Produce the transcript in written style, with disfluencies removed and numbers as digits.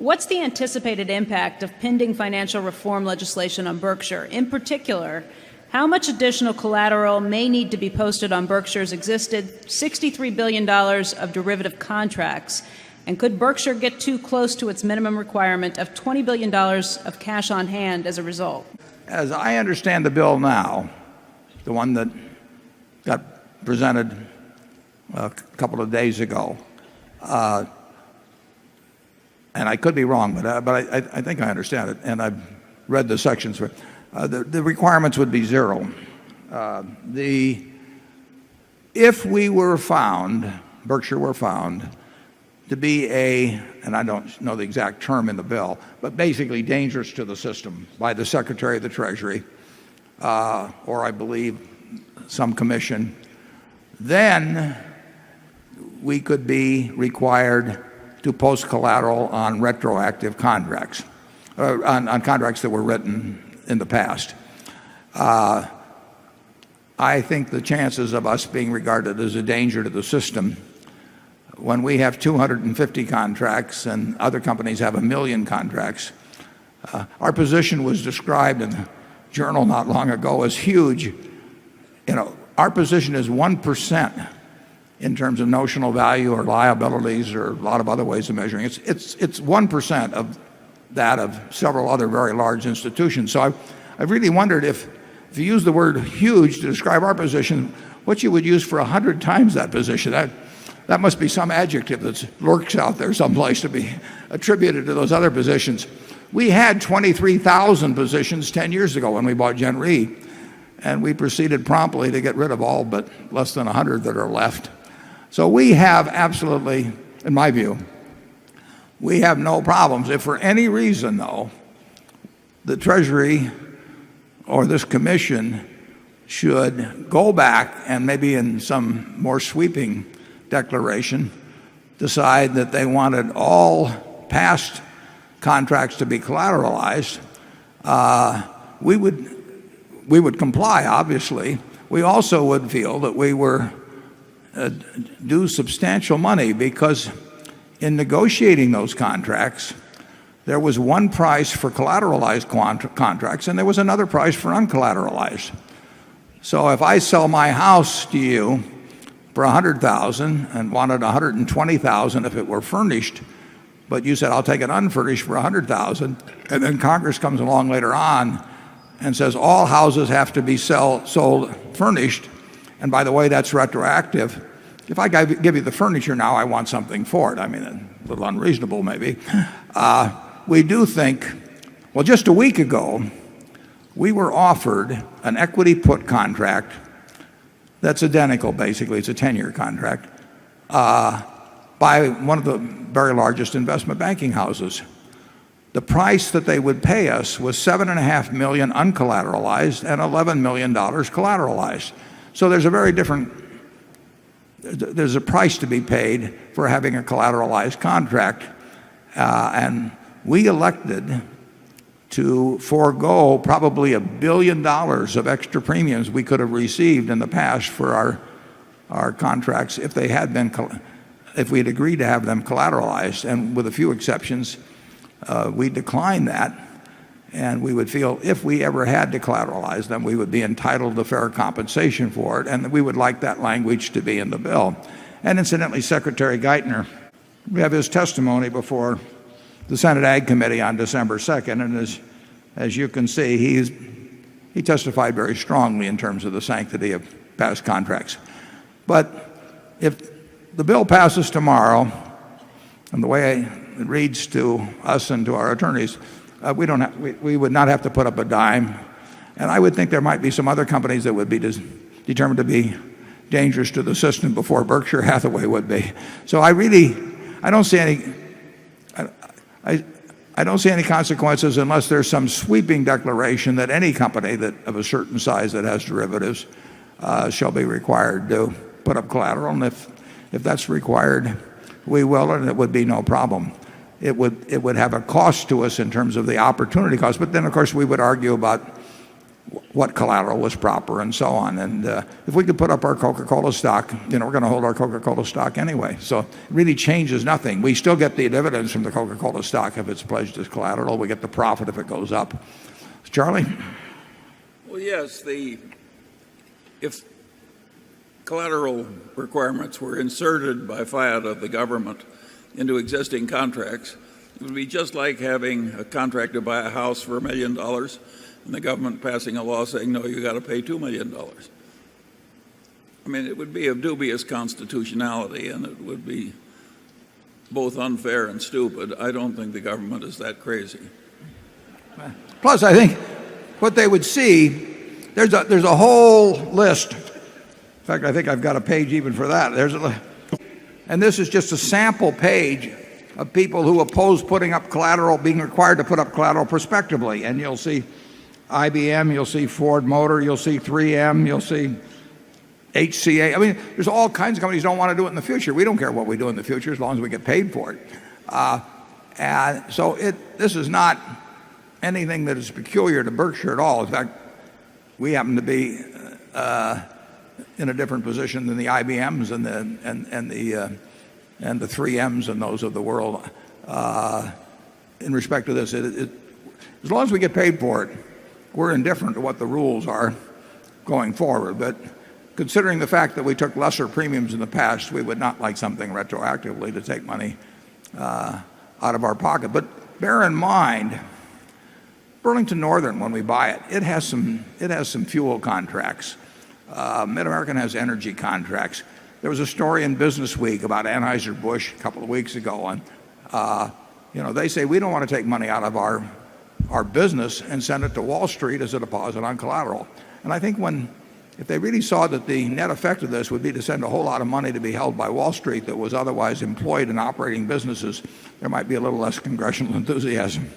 What's the anticipated impact of pending financial reform legislation on Berkshire? In particular, how much additional collateral may need to be posted on Berkshire's existed $63 billion of derivative contracts? And could Berkshire get too close to its minimum requirement of $20 billion of cash on hand as a result? As I understand the bill now, the one that got presented a couple of days ago, and I could be wrong, but I think I understand it, and I've read the sections. The requirements would be zero. If we were found, Berkshire were found, to be and I don't know the exact term in the bill, but basically dangerous to the system by the Secretary of the Treasury, or I believe some commission, then we could be required to post collateral on retroactive contracts, on contracts that were written in the past. I think the chances of us being regarded as a danger to the system when we have 250 contracts and other companies have 1 million contracts. Our position was described in the Journal not long ago as huge. Our position is 1% in terms of notional value or liabilities or a lot of other ways of measuring. It's 1% of that of several other very large institutions. So I really wondered if you use the word huge to describe our position, what you would use for 100 times that position. That must be some adjective that lurks out there someplace to be attributed to those other positions. We had 23,000 positions 10 years ago when we bought Gen Re, and we proceeded promptly to get rid of all but less than 100 that are left. So we have absolutely, in my view, we have no problems. If for any reason, though, the Treasury or this commission should go back and maybe in some more sweeping declaration decide that they wanted all past contracts to be collateralized, we would comply, obviously. We also would feel that we were due substantial money because in negotiating those contracts, there was one price for collateralized contracts and there was another price for uncollateralized. So if I sell my house to you for $100,000 and wanted $120,000 if it were furnished, but you said I'll take it unfurnished for $100,000, and then Congress comes along later on and says all houses have to be sold furnished, and by the way, that's retroactive. If I give you the furniture now, I want something for it. I mean, a little unreasonable maybe. We do think, well, just a week ago, we were offered an equity put contract that's identical, basically. It's a 10-year contract by one of the very largest investment banking houses. The price that they would pay us was $7.5 million uncollateralized and $11 million collateralized. So there's a price to be paid for having a collateralized contract, and we elected to forego probably $1 billion of extra premiums we could have received in the past for our contracts if we had agreed to have them collateralized. And with a few exceptions, we declined that, and we would feel if we ever had to collateralize them, we would be entitled to fair compensation for it, and we would like that language to be in the bill. And incidentally, Secretary Geithner, we have his testimony before the Senate Ag Committee on December 2nd, and as you can see, he testified very strongly in terms of the sanctity of past contracts. But if the bill passes tomorrow, and the way it reads to us and to our attorneys, we would not have to put up a dime, and I would think there might be some other companies that would be determined to be dangerous to the system before Berkshire Hathaway would be. So I don't see any consequences unless there's some sweeping declaration that any company of a certain size that has derivatives shall be required to put up collateral. And if that's required, we will, and it would be no problem. It would have a cost to us in terms of the opportunity cost. But then, of course, we would argue about what collateral was proper and so on. And if we could put up our Coca-Cola stock, we're going to hold our Coca-Cola stock anyway. So it really changes nothing. We still get the dividends from the Coca-Cola stock if it's pledged as collateral. We get the profit if it goes up. Charlie? Well, yes, if collateral requirements were inserted by fiat of the government into existing contracts, it would be just like having a contract to buy a house for $1 million and the government passing a law saying, no, you got to pay $2 million. I mean, it would be of dubious constitutionality, and it would be both unfair and stupid. I don't think the government is that crazy. Plus, I think what they would see, there's a whole list. In fact, I think I've got a page even for that. And this is just a sample page of people who oppose putting up collateral, being required to put up collateral prospectively. And you'll see IBM, you'll see Ford Motor, you'll see 3M, you'll see HCA. I mean, there's all kinds of companies who don't want to do it in the future. We don't care what we do in the future as long as we get paid for it. And so this is not anything that is peculiar to Berkshire at all. In fact, we happen to be in a different position than the IBMs and the 3Ms and those of the world in respect to this. As long as we get paid for it, we're indifferent to what the rules are going forward. But considering the fact that we took lesser premiums in the past, we would not like something retroactively to take money out of our pocket. But bear in mind, Burlington Northern, when we buy it, it has some fuel contracts. Mid-American has energy contracts. There was a story in Business Week about Anheuser-Busch a couple of weeks ago, and they say we don't want to take money out of our business and send it to Wall Street as a deposit on collateral. And I think if they really saw that the net effect of this would be to send a whole lot of money to be held by Wall Street that was otherwise employed in operating businesses, there might be a little less congressional enthusiasm.